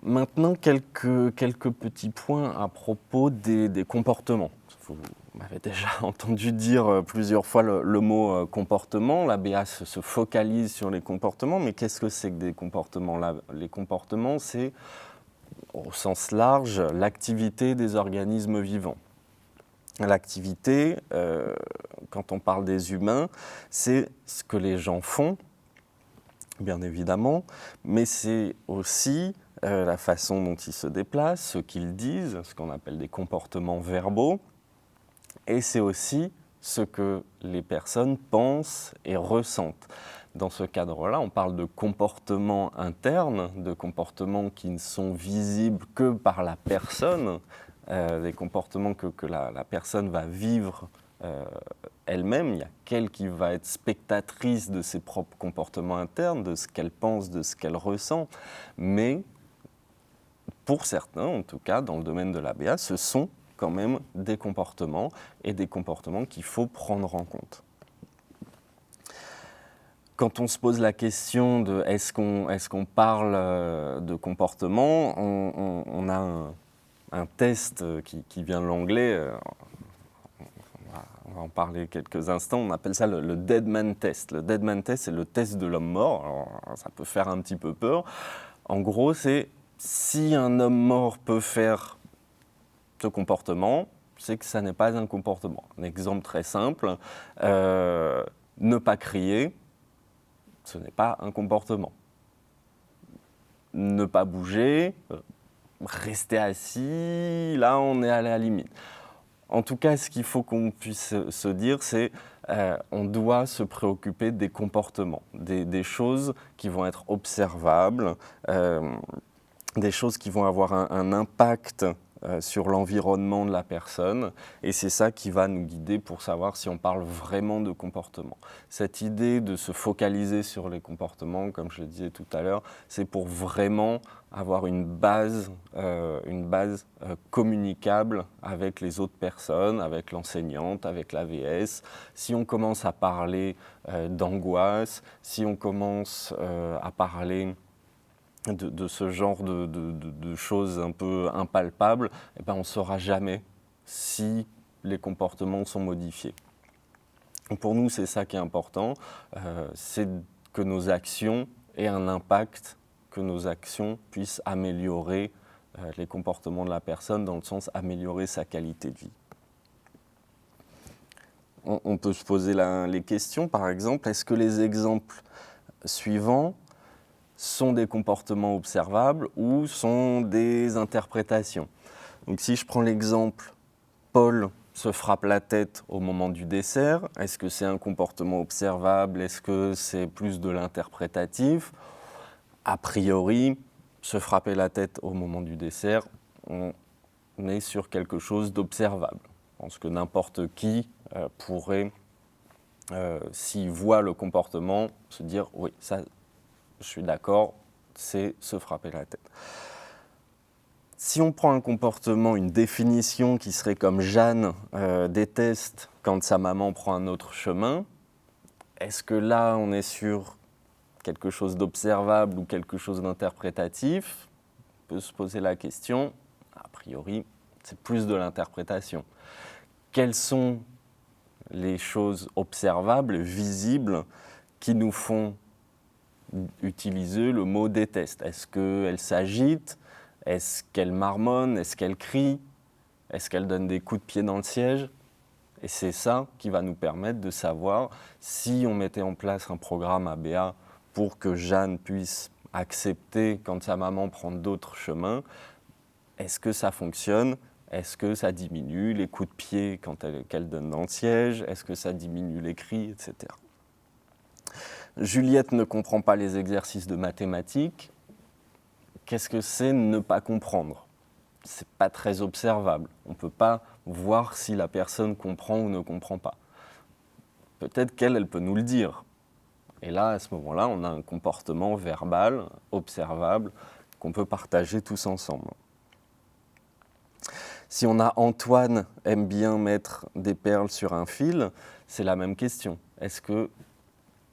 Maintenant, quelques petits points à propos des comportements. Vous m'avez déjà entendu dire plusieurs fois le mot comportement. L'ABA se focalise sur les comportements, mais qu'est-ce que c'est que des comportements? Les comportements, c'est, au sens large, l'activité des organismes vivants. L'activité, quand on parle des humains, c'est ce que les gens font, bien évidemment, mais c'est aussi la façon dont ils se déplacent, ce qu'ils disent, ce qu'on appelle des comportements verbaux, et c'est aussi ce que les personnes pensent et ressentent. Dans ce cadre-là, on parle de comportements internes, de comportements qui ne sont visibles que par la personne, des comportements que la personne va vivre elle-même. Il n'y a qu'elle qui va être spectatrice de ses propres comportements internes, de ce qu'elle pense, de ce qu'elle ressent. Mais pour certains, en tout cas, dans le domaine de l'ABA, ce sont quand même des comportements et des comportements qu'il faut prendre en compte. Quand on se pose la question de est-ce qu'on parle de comportement, on a un test qui vient de l'anglais, on va en parler quelques instants, on appelle ça le Dead Man Test. Le Dead Man Test, c'est le test de l'homme mort. Alors, ça peut faire un petit peu peur. En gros, c'est si un homme mort peut faire ce comportement, c'est que ça n'est pas un comportement. Un exemple très simple, ne pas crier, ce n'est pas un comportement. Ne pas bouger, rester assis, là on est à la limite. En tout cas, ce qu'il faut qu'on puisse se dire, c'est on doit se préoccuper des comportements, des choses qui vont être observables, des choses qui vont avoir un impact sur l'environnement de la personne, et c'est ça qui va nous guider pour savoir si on parle vraiment de comportement. Cette idée de se focaliser sur les comportements, comme je le disais tout à l'heure, c'est pour vraiment avoir une base communicable avec les autres personnes, avec l'enseignante, avec l'AVS. Si on commence à parler d'angoisse, si on commence à parler de ce genre de choses un peu impalpables, eh ben on ne saura jamais si les comportements sont modifiés. Pour nous, c'est ça qui est important, c'est que nos actions aient un impact, que nos actions puissent améliorer les comportements de la personne, dans le sens améliorer sa qualité de vie. On peut se poser les questions, par exemple, est-ce que les exemples suivants sont des comportements observables ou sont des interprétations? Donc si je prends l'exemple, Paul se frappe la tête au moment du dessert, est-ce que c'est un comportement observable? Est-ce que c'est plus de l'interprétatif? A priori, se frapper la tête au moment du dessert, on est sur quelque chose d'observable. Je pense que n'importe qui pourrait, s'il voit le comportement, se dire « oui, ça, je suis d'accord, c'est se frapper la tête ». Si on prend un comportement, une définition qui serait comme Jeanne déteste quand sa maman prend un autre chemin, est-ce que là on est sur quelque chose d'observable ou quelque chose d'interprétatif? On peut se poser la question, a priori c'est plus de l'interprétation. Quelles sont les choses observables, visibles, qui nous font utiliser le mot déteste? Est-ce qu'elle s'agite? Est-ce qu'elle marmonne? Est-ce qu'elle crie? Est-ce qu'elle donne des coups de pied dans le siège? Et c'est ça qui va nous permettre de savoir si on mettait en place un programme ABA pour que Jeanne puisse accepter quand sa maman prend d'autres chemins. Est-ce que ça fonctionne? Est-ce que ça diminue les coups de pied qu'elle donne dans le siège? Est-ce que ça diminue les cris, etc. Juliette ne comprend pas les exercices de mathématiques. Qu'est-ce que c'est ne pas comprendre? C'est pas très observable. On ne peut pas voir si la personne comprend ou ne comprend pas. Peut-être qu'elle peut nous le dire. Et là, à ce moment-là, on a un comportement verbal, observable, qu'on peut partager tous ensemble. Si on a Antoine aime bien mettre des perles sur un fil, c'est la même question. Est-ce que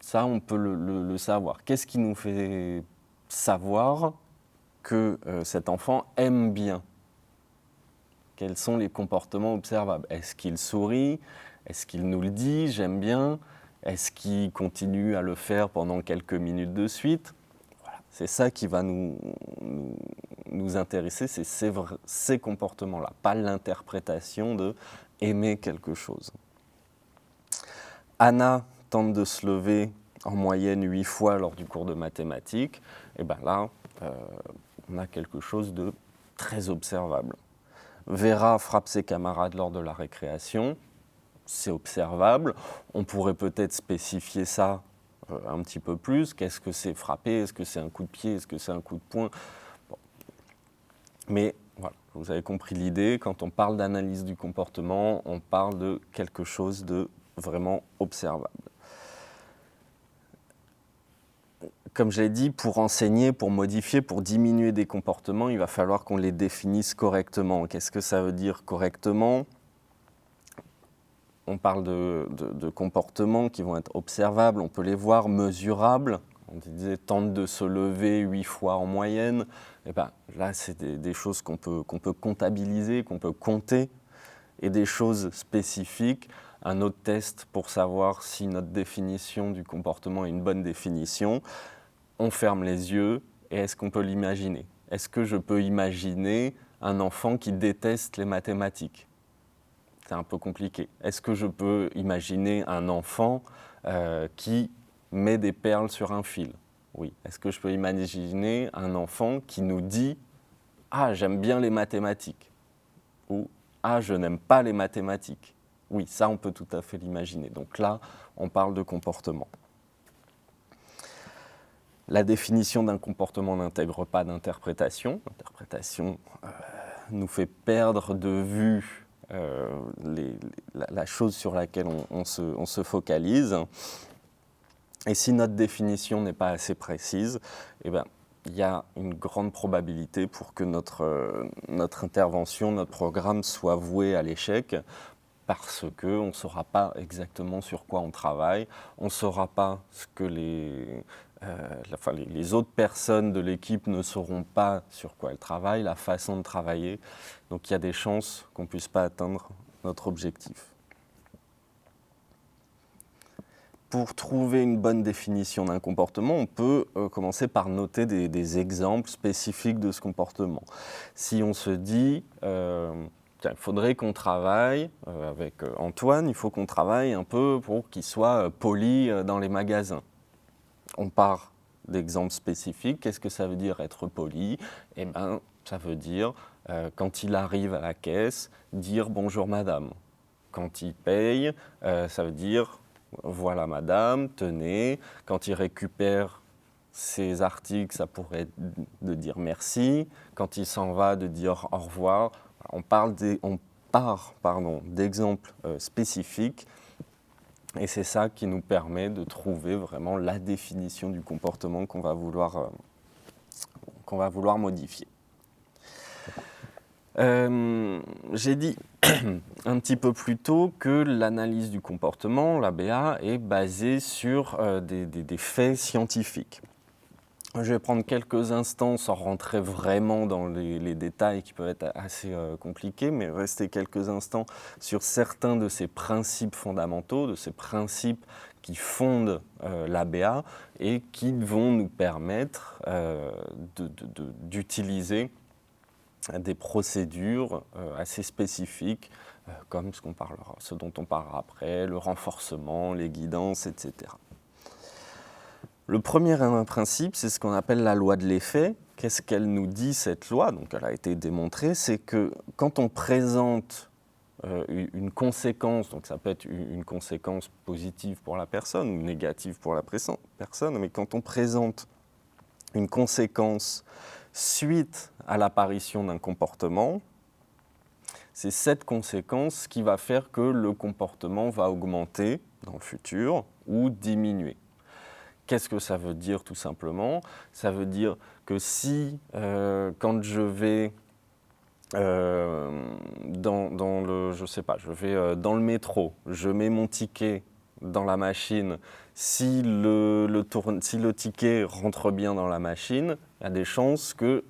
ça, on peut le savoir? Qu'est-ce qui nous fait savoir que cet enfant aime bien? Quels sont les comportements observables? Est-ce qu'il sourit? Est-ce qu'il nous le dit, j'aime bien? Est-ce qu'il continue à le faire pendant quelques minutes de suite? Voilà. C'est ça qui va nous intéresser, c'est ces comportements-là, pas l'interprétation de aimer quelque chose. Anna tente de se lever en moyenne 8 fois lors du cours de mathématiques. Et bien là, on a quelque chose de très observable. Vera frappe ses camarades lors de la récréation, c'est observable. On pourrait peut-être spécifier ça un petit peu plus. Qu'est-ce que c'est frapper? Est-ce que c'est un coup de pied? Est-ce que c'est un coup de poing? Bon. Mais voilà, vous avez compris l'idée. Quand on parle d'analyse du comportement, on parle de quelque chose de vraiment observable. Comme je l'ai dit, pour enseigner, pour modifier, pour diminuer des comportements, il va falloir qu'on les définisse correctement. Qu'est-ce que ça veut dire correctement? On parle de comportements qui vont être observables, on peut les voir, mesurables. On disait tente de se lever 8 fois en moyenne. Et ben, là, c'est des choses qu'on peut comptabiliser, qu'on peut compter, et des choses spécifiques. Un autre test pour savoir si notre définition du comportement est une bonne définition. On ferme les yeux et est-ce qu'on peut l'imaginer? Est-ce que je peux imaginer un enfant qui déteste les mathématiques? C'est un peu compliqué. Est-ce que je peux imaginer un enfant qui met des perles sur un fil? Oui. Est-ce que je peux imaginer un enfant qui nous dit « Ah, j'aime bien les mathématiques » ou « Ah, je n'aime pas les mathématiques ». Oui, ça, on peut tout à fait l'imaginer. Donc là, on parle de comportement. La définition d'un comportement n'intègre pas d'interprétation. L'interprétation nous fait perdre de vue la chose sur laquelle on se focalise. Et si notre définition n'est pas assez précise, eh ben, il y a une grande probabilité pour que notre intervention, notre programme soit voué à l'échec, parce qu'on ne saura pas exactement sur quoi on travaille, on ne saura pas ce que les autres personnes de l'équipe ne sauront pas sur quoi elles travaillent, la façon de travailler. Donc il y a des chances qu'on ne puisse pas atteindre notre objectif. Pour trouver une bonne définition d'un comportement, on peut commencer par noter des exemples spécifiques de ce comportement. Si on se dit il faudrait qu'on travaille avec Antoine, il faut qu'on travaille un peu pour qu'il soit poli dans les magasins. On part d'exemples spécifiques. Qu'est-ce que ça veut dire être poli? Eh bien, ça veut dire, quand il arrive à la caisse, dire « bonjour madame ». Quand il paye, ça veut dire « voilà madame, tenez ». Quand il récupère ses articles, ça pourrait être de dire « merci ». Quand il s'en va, de dire « au revoir ». On part d'exemples spécifiques. Et c'est ça qui nous permet de trouver vraiment la définition du comportement qu'on va vouloir modifier. J'ai dit un petit peu plus tôt que l'analyse du comportement, l'ABA, est basée sur des faits scientifiques. Je vais prendre quelques instants sans rentrer vraiment dans les détails qui peuvent être assez compliqués, mais rester quelques instants sur certains de ces principes fondamentaux, de ces principes qui fondent l'ABA et qui vont nous permettre d'utiliser des procédures assez spécifiques, comme ce dont on parlera après, le renforcement, les guidances, etc. Le premier principe, c'est ce qu'on appelle la loi de l'effet. Qu'est-ce qu'elle nous dit, cette loi? Donc, elle a été démontrée, c'est que quand on présente une conséquence, donc ça peut être une conséquence positive pour la personne ou négative pour la personne, mais quand on présente une conséquence suite à l'apparition d'un comportement, c'est cette conséquence qui va faire que le comportement va augmenter dans le futur ou diminuer. Qu'est-ce que ça veut dire tout simplement? Ça veut dire que si, quand je vais dans le métro, je mets mon ticket dans la machine, si le ticket rentre bien dans la machine, il y a des chances que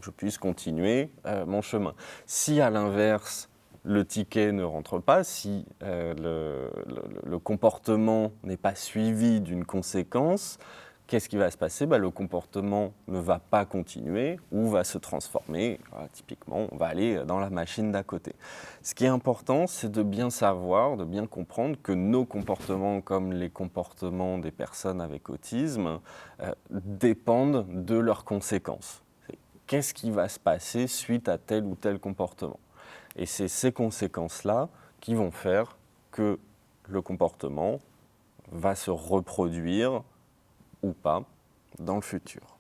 je puisse continuer mon chemin. Si à l'inverse, le ticket ne rentre pas, si le comportement n'est pas suivi d'une conséquence, qu'est-ce qui va se passer? Le comportement ne va pas continuer ou va se transformer. Voilà, typiquement, on va aller dans la machine d'à côté. Ce qui est important, c'est de bien savoir, de bien comprendre que nos comportements, comme les comportements des personnes avec autisme, dépendent de leurs conséquences. Qu'est-ce qui va se passer suite à tel ou tel comportement? Et c'est ces conséquences-là qui vont faire que le comportement va se reproduire ou pas dans le futur.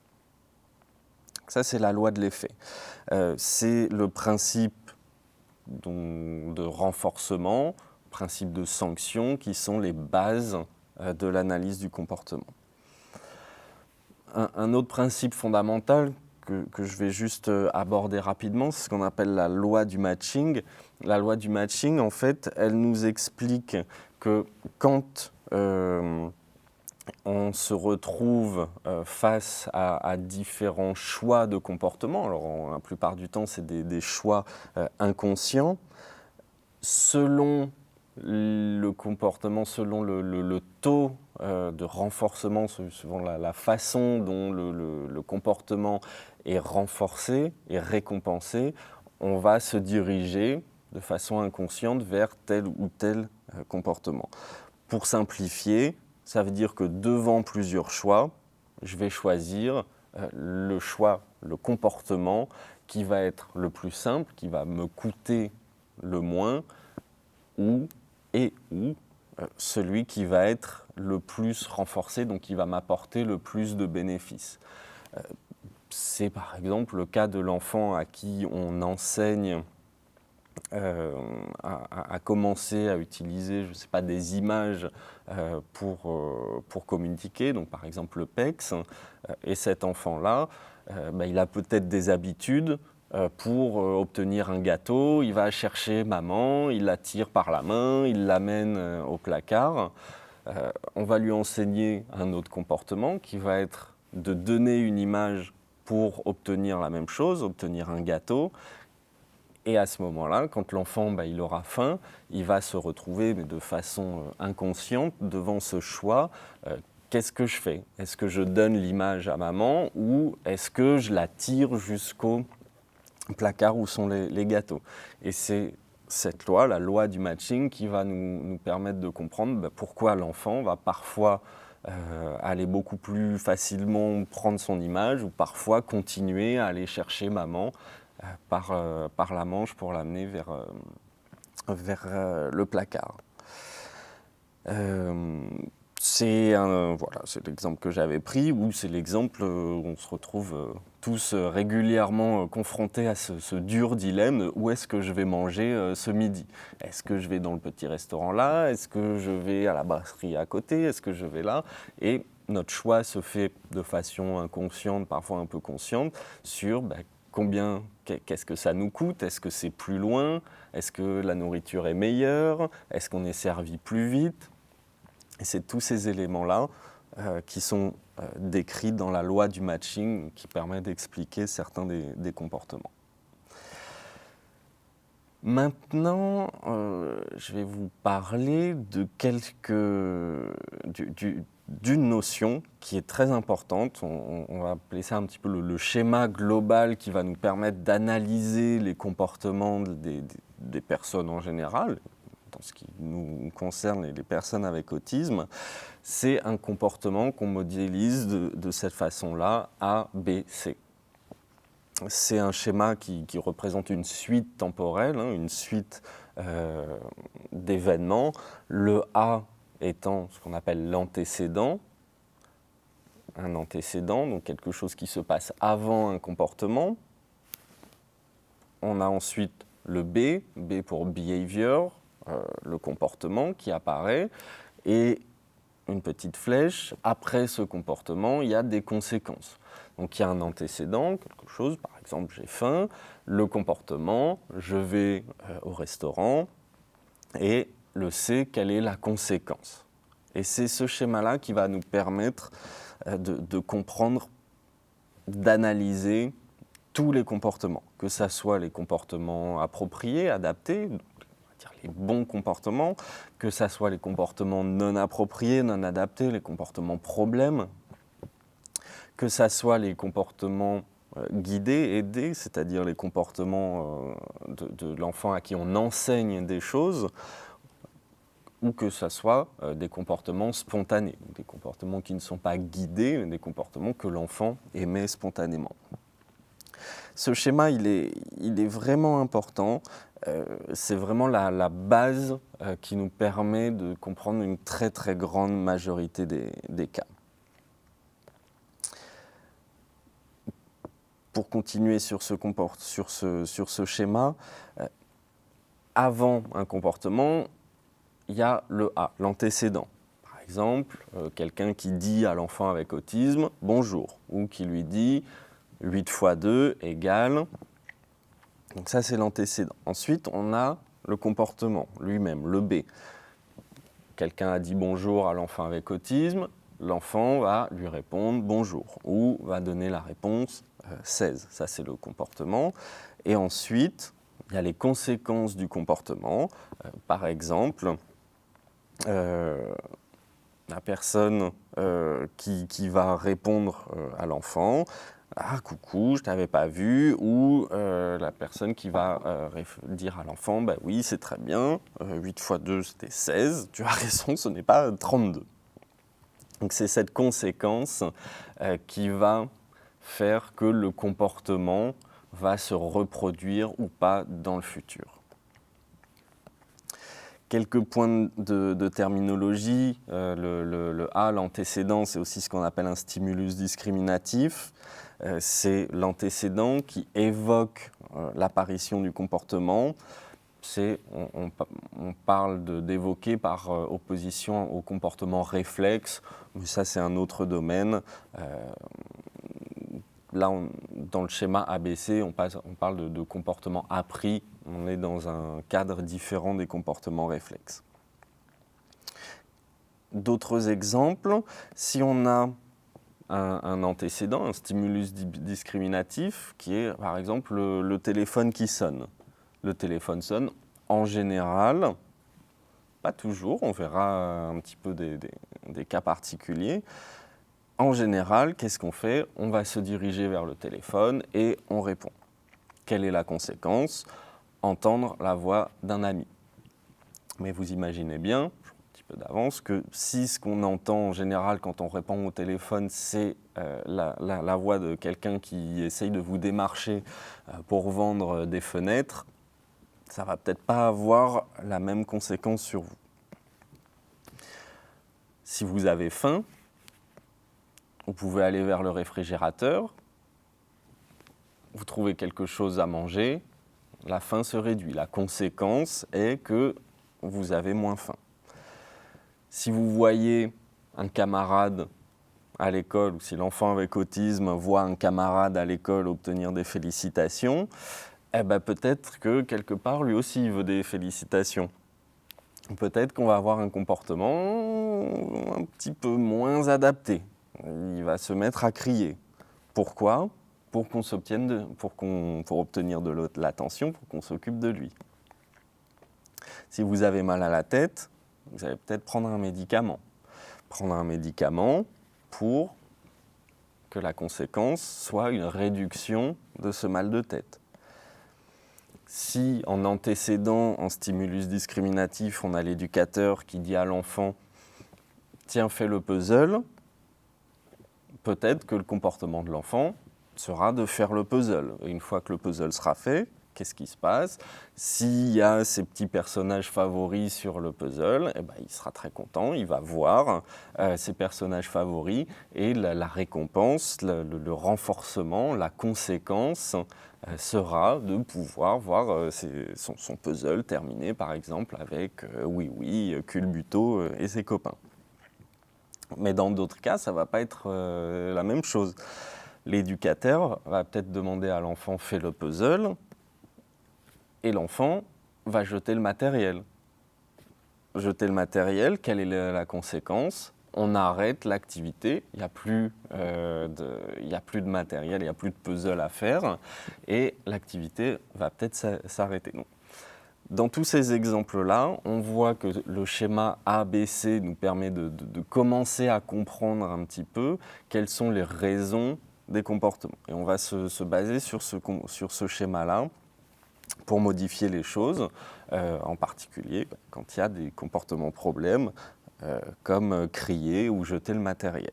Ça, c'est la loi de l'effet. C'est le principe de renforcement, principe de sanction, qui sont les bases de l'analyse du comportement. Un autre principe fondamental que je vais juste aborder rapidement, c'est ce qu'on appelle la loi du matching. La loi du matching, en fait, elle nous explique que quand on se retrouve face à différents choix de comportement, alors la plupart du temps, c'est des choix inconscients, selon le comportement, selon le taux de renforcement, selon la façon dont le comportement est renforcé et récompensé, on va se diriger de façon inconsciente vers tel ou tel comportement. Pour simplifier, ça veut dire que devant plusieurs choix, je vais choisir le choix, le comportement qui va être le plus simple, qui va me coûter le moins, ou celui qui va être le plus renforcé, donc qui va m'apporter le plus de bénéfices. C'est par exemple le cas de l'enfant à qui on enseigne à commencer à utiliser, je ne sais pas, des images pour communiquer, donc par exemple le PEX, et cet enfant-là, il a peut-être des habitudes pour obtenir un gâteau, il va chercher maman, il la tire par la main, il l'amène au placard. On va lui enseigner un autre comportement qui va être de donner une image pour obtenir la même chose, obtenir un gâteau. Et à ce moment-là, quand l'enfant il aura faim, il va se retrouver mais de façon inconsciente devant ce choix. Qu'est-ce que je fais? Est-ce que je donne l'image à maman ou est-ce que je la tire jusqu'au placard où sont les gâteaux? Et c'est cette loi, la loi du matching, qui va nous permettre de comprendre pourquoi l'enfant va parfois aller beaucoup plus facilement prendre son image ou parfois continuer à aller chercher maman par la manche pour l'amener vers le placard. C'est l'exemple que j'avais pris, ou c'est l'exemple où on se retrouve tous régulièrement confrontés à ce dur dilemme: où est-ce que je vais manger ce midi? Est-ce que je vais dans le petit restaurant là? Est-ce que je vais à la brasserie à côté? Est-ce que je vais là? Et notre choix se fait de façon inconsciente, parfois un peu consciente, sur qu'est-ce que ça nous coûte? Est-ce que c'est plus loin? Est-ce que la nourriture est meilleure? Est-ce qu'on est servi plus vite? Et c'est tous ces éléments-là qui sont décrits dans la loi du matching, qui permet d'expliquer certains des comportements. Maintenant, je vais vous parler d'une notion qui est très importante. On va appeler ça un petit peu le schéma global qui va nous permettre d'analyser les comportements des personnes en général. Dans ce qui nous concerne, les personnes avec autisme, c'est un comportement qu'on modélise de cette façon-là, A, B, C. C'est un schéma qui représente une suite temporelle, une suite d'événements. Le A étant ce qu'on appelle l'antécédent, un antécédent, donc quelque chose qui se passe avant un comportement. On a ensuite le B, B pour behavior, le comportement qui apparaît, et une petite flèche, après ce comportement, il y a des conséquences. Donc il y a un antécédent, quelque chose, par exemple j'ai faim, le comportement, je vais au restaurant, et le C, quelle est la conséquence? Et c'est ce schéma-là qui va nous permettre de comprendre, d'analyser tous les comportements, que ce soit les comportements appropriés, adaptés, on va dire les bons comportements, que ce soit les comportements non appropriés, non adaptés, les comportements problèmes, que ce soit les comportements guidés, aidés, c'est-à-dire les comportements de l'enfant à qui on enseigne des choses, ou que ce soit des comportements spontanés, des comportements qui ne sont pas guidés, mais des comportements que l'enfant émet spontanément. Ce schéma, il est vraiment important. C'est vraiment la base qui nous permet de comprendre une très très grande majorité des cas. Pour continuer sur ce schéma, avant un comportement, il y a le A, l'antécédent. Par exemple, quelqu'un qui dit à l'enfant avec autisme « bonjour » ou qui lui dit 8 fois 2 égale. Donc ça, c'est l'antécédent. Ensuite, on a le comportement lui-même, le B. Quelqu'un a dit bonjour à l'enfant avec autisme, l'enfant va lui répondre bonjour ou va donner la réponse 16. Ça, c'est le comportement. Et ensuite, il y a les conséquences du comportement. Par exemple, la personne qui va répondre à l'enfant « Ah, coucou, je ne t'avais pas vu » ou la personne qui va dire à l'enfant « Bah oui, c'est très bien, 8 fois 2, c'était 16, tu as raison, ce n'est pas 32 ». Donc c'est cette conséquence qui va faire que le comportement va se reproduire ou pas dans le futur. Quelques points de terminologie. Le A, l'antécédent, c'est aussi ce qu'on appelle un stimulus discriminatif. C'est l'antécédent qui évoque l'apparition du comportement. On parle d'évoquer par opposition au comportement réflexe, mais ça c'est un autre domaine. Là, dans le schéma ABC, on parle de comportement appris. On est dans un cadre différent des comportements réflexes. D'autres exemples, si on a un antécédent, un stimulus discriminatif, qui est par exemple le téléphone qui sonne. Le téléphone sonne, en général, pas toujours, on verra un petit peu des cas particuliers. En général, qu'est-ce qu'on fait? On va se diriger vers le téléphone et on répond. Quelle est la conséquence? Entendre la voix d'un ami. Mais vous imaginez bien, un petit peu d'avance, que si ce qu'on entend en général quand on répond au téléphone, c'est la voix de quelqu'un qui essaye de vous démarcher pour vendre des fenêtres, ça ne va peut-être pas avoir la même conséquence sur vous. Si vous avez faim, vous pouvez aller vers le réfrigérateur, vous trouvez quelque chose à manger, la faim se réduit. La conséquence est que vous avez moins faim. Si vous voyez un camarade à l'école, ou si l'enfant avec autisme voit un camarade à l'école obtenir des félicitations, eh ben peut-être que quelque part, lui aussi, il veut des félicitations. Peut-être qu'on va avoir un comportement un petit peu moins adapté. Il va se mettre à crier. Pourquoi? Pour obtenir de l'attention, pour qu'on s'occupe de lui. Si vous avez mal à la tête, vous allez peut-être prendre un médicament. Prendre un médicament pour que la conséquence soit une réduction de ce mal de tête. Si en antécédent, en stimulus discriminatif, on a l'éducateur qui dit à l'enfant « Tiens, fais le puzzle », peut-être que le comportement de l'enfant sera de faire le puzzle. Et une fois que le puzzle sera fait, qu'est-ce qui se passe? S'il y a ses petits personnages favoris sur le puzzle, eh ben, il sera très content, il va voir ses personnages favoris et la récompense, le renforcement, la conséquence sera de pouvoir voir son puzzle terminé par exemple avec Oui, Culbuto et ses copains. Mais dans d'autres cas, ça ne va pas être la même chose. L'éducateur va peut-être demander à l'enfant « fais le puzzle » et l'enfant va jeter le matériel. Jeter le matériel, quelle est la conséquence? on arrête l'activité, il n'y a plus de matériel, il n'y a plus de puzzle à faire, et l'activité va peut-être s'arrêter. Donc, dans tous ces exemples-là, on voit que le schéma ABC nous permet de commencer à comprendre un petit peu quelles sont les raisons des comportements. Et on va se baser sur ce schéma-là pour modifier les choses, en particulier quand il y a des comportements problèmes, comme crier ou jeter le matériel.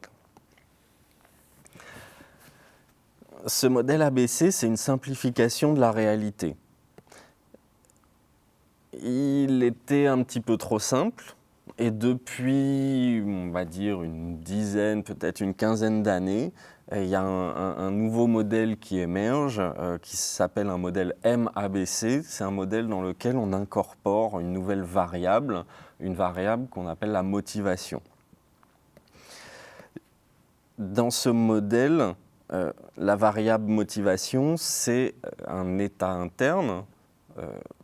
Ce modèle ABC, c'est une simplification de la réalité. Il était un petit peu trop simple et depuis, on va dire, une dizaine, peut-être une quinzaine d'années, il y a un nouveau modèle qui émerge, qui s'appelle un modèle MABC. C'est un modèle dans lequel on incorpore une nouvelle variable, une variable qu'on appelle la motivation. Dans ce modèle, la variable motivation, c'est un état interne,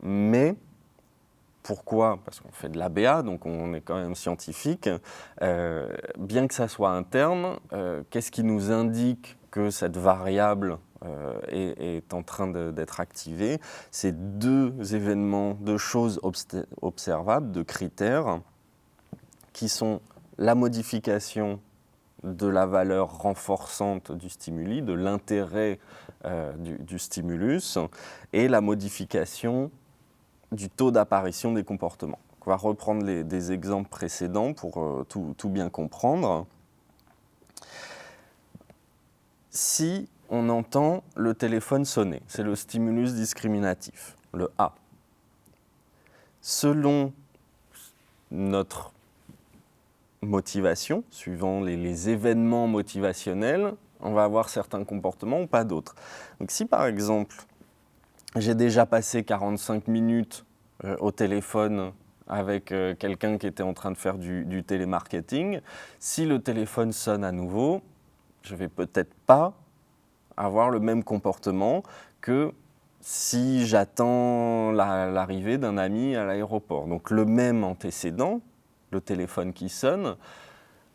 mais pourquoi? Parce qu'on fait de l'ABA, donc on est quand même scientifique. Bien que ça soit interne, qu'est-ce qui nous indique que cette variable est en train d'être activée? C'est deux événements, deux choses observables, deux critères, qui sont la modification de la valeur renforçante du stimuli, de l'intérêt du stimulus, et la modification du taux d'apparition des comportements. On va reprendre des exemples précédents pour tout bien comprendre. Si on entend le téléphone sonner, c'est le stimulus discriminatif, le A. Selon notre motivation, suivant les événements motivationnels, on va avoir certains comportements ou pas d'autres. Donc si par exemple, j'ai déjà passé 45 minutes au téléphone avec quelqu'un qui était en train de faire du télémarketing, si le téléphone sonne à nouveau, je ne vais peut-être pas avoir le même comportement que si j'attends l'arrivée d'un ami à l'aéroport. Donc le même antécédent, le téléphone qui sonne,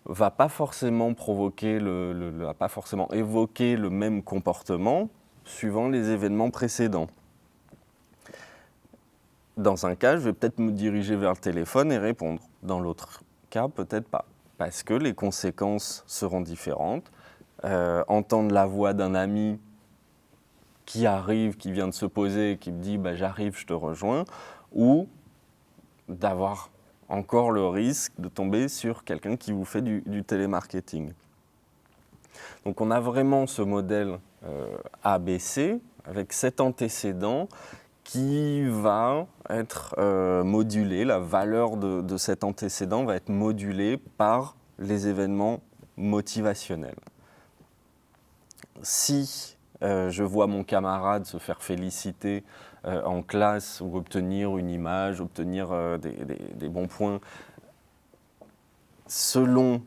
va pas forcément va pas forcément évoquer le même comportement suivant les événements précédents. Dans un cas, je vais peut-être me diriger vers le téléphone et répondre. Dans l'autre cas, peut-être pas, parce que les conséquences seront différentes. Entendre la voix d'un ami qui arrive, qui vient de se poser, qui me dit « j'arrive, je te rejoins », ou d'avoir encore le risque de tomber sur quelqu'un qui vous fait du télémarketing. Donc on a vraiment ce modèle ABC avec cet antécédent qui va être modulé, la valeur de cet antécédent va être modulée par les événements motivationnels. Si je vois mon camarade se faire féliciter en classe ou obtenir une image, obtenir des bons points, selon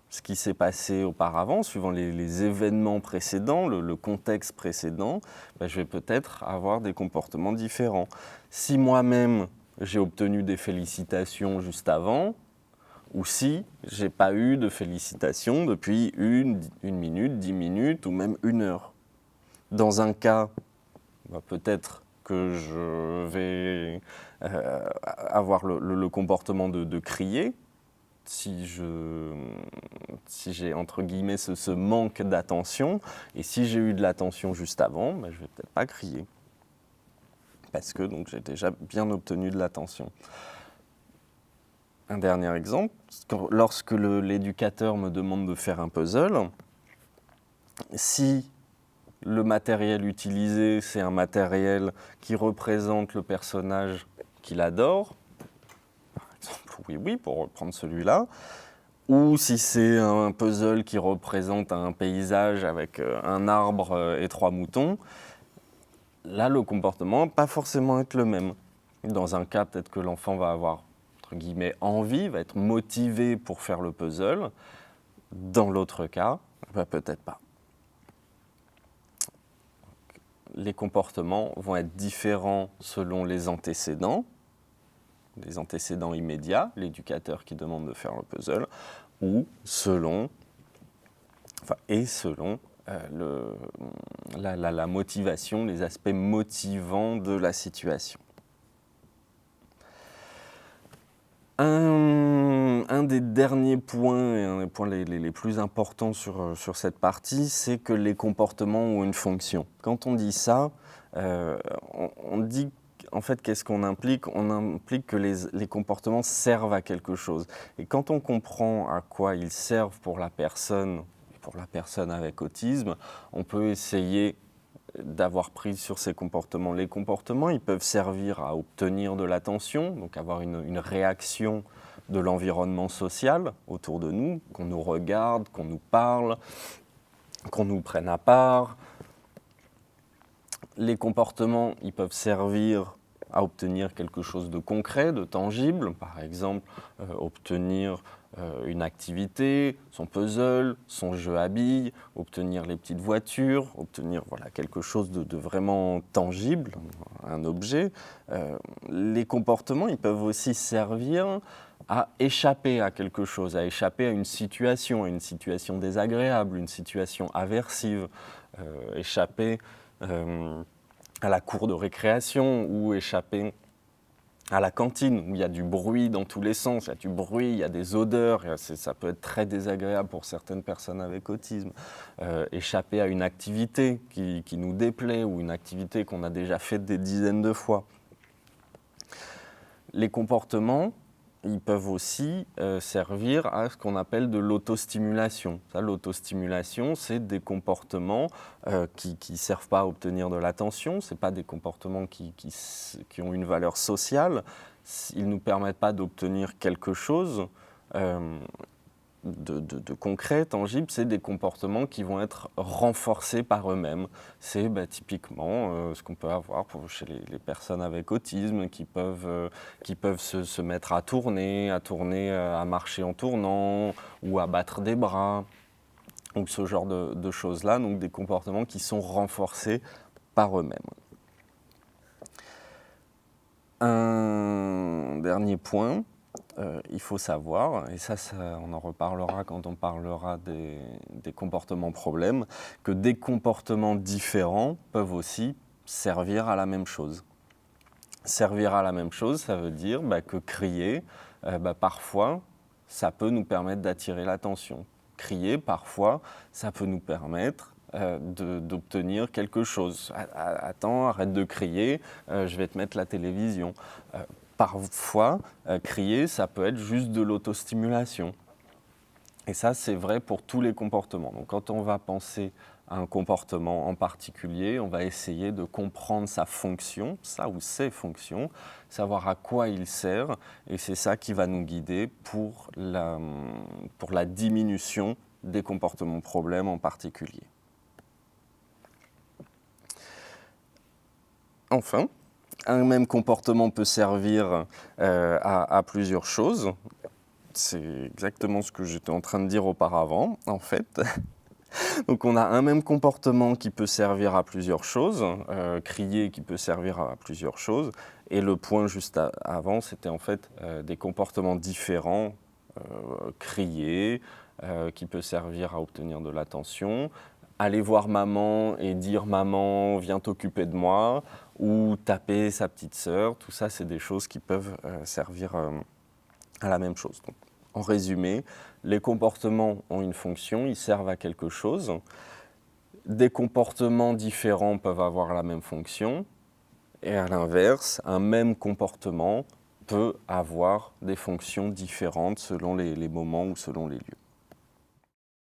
ce qui s'est passé auparavant, suivant les événements précédents, le contexte précédent, je vais peut-être avoir des comportements différents. Si moi-même, j'ai obtenu des félicitations juste avant, ou si je n'ai pas eu de félicitations depuis une minute, 10 minutes ou même 1 heure. Dans un cas, peut-être que je vais avoir le comportement de crier, si j'ai entre guillemets ce manque d'attention, et si j'ai eu de l'attention juste avant, je ne vais peut-être pas crier, parce que donc, j'ai déjà bien obtenu de l'attention. Un dernier exemple, lorsque l'éducateur me demande de faire un puzzle, si le matériel utilisé, c'est un matériel qui représente le personnage qu'il adore, par exemple, oui, pour reprendre celui-là, ou si c'est un puzzle qui représente un paysage avec un arbre et 3 moutons, là, le comportement va pas forcément être le même. Dans un cas, peut-être que l'enfant va avoir, entre guillemets, envie, va être motivé pour faire le puzzle. Dans l'autre cas, peut-être pas. Les comportements vont être différents selon les antécédents immédiats, l'éducateur qui demande de faire le puzzle, ou selon, selon la motivation, les aspects motivants de la situation. Un des derniers points, et un des points les plus importants sur cette partie, c'est que les comportements ont une fonction. Quand on dit ça, on dit en fait qu'est-ce qu'on implique? On implique que les comportements servent à quelque chose. Et quand on comprend à quoi ils servent pour la personne avec autisme, on peut essayer d'avoir prise sur ces comportements. Les comportements, ils peuvent servir à obtenir de l'attention, donc avoir une réaction de l'environnement social autour de nous, qu'on nous regarde, qu'on nous parle, qu'on nous prenne à part. Les comportements, ils peuvent servir à obtenir quelque chose de concret, de tangible, par exemple obtenir une activité, son puzzle, son jeu à billes, obtenir les petites voitures, obtenir quelque chose de vraiment tangible, un objet. Les comportements, ils peuvent aussi servir à échapper à quelque chose, à échapper à une situation désagréable, une situation aversive, échapper à la cour de récréation ou échapper à la cantine où il y a du bruit dans tous les sens, il y a du bruit, il y a des odeurs, ça peut être très désagréable pour certaines personnes avec autisme. Échapper à une activité qui nous déplaît ou une activité qu'on a déjà faite des dizaines de fois. Les comportements, ils peuvent aussi servir à ce qu'on appelle de l'autostimulation. L'autostimulation, c'est des comportements qui ne servent pas à obtenir de l'attention, ce n'est pas des comportements qui ont une valeur sociale, ils ne nous permettent pas d'obtenir quelque chose de concret, tangible, c'est des comportements qui vont être renforcés par eux-mêmes. C'est typiquement ce qu'on peut avoir chez les personnes avec autisme qui peuvent se mettre à tourner, à marcher en tournant ou à battre des bras, donc ce genre de choses-là, donc des comportements qui sont renforcés par eux-mêmes. Un dernier point, il faut savoir, et ça on en reparlera quand on parlera des comportements problèmes, que des comportements différents peuvent aussi servir à la même chose. Servir à la même chose, ça veut dire que crier, parfois, ça peut nous permettre d'attirer l'attention. Crier, parfois, ça peut nous permettre d'obtenir quelque chose. Attends, arrête de crier, je vais te mettre la télévision. Parfois, crier, ça peut être juste de l'autostimulation. Et ça, c'est vrai pour tous les comportements. Donc, quand on va penser à un comportement en particulier, on va essayer de comprendre sa fonction, sa ou ses fonctions, savoir à quoi il sert, et c'est ça qui va nous guider pour la diminution des comportements problèmes en particulier. Enfin, un même comportement peut servir à plusieurs choses. C'est exactement ce que j'étais en train de dire auparavant, en fait. Donc on a un même comportement qui peut servir à plusieurs choses, crier qui peut servir à plusieurs choses, et le point juste avant, c'était en fait des comportements différents, crier, qui peut servir à obtenir de l'attention, aller voir maman et dire « maman, viens t'occuper de moi », ou taper sa petite sœur, tout ça c'est des choses qui peuvent servir à la même chose. Donc, en résumé, les comportements ont une fonction, ils servent à quelque chose. Des comportements différents peuvent avoir la même fonction. Et à l'inverse, un même comportement peut avoir des fonctions différentes selon les moments ou selon les lieux.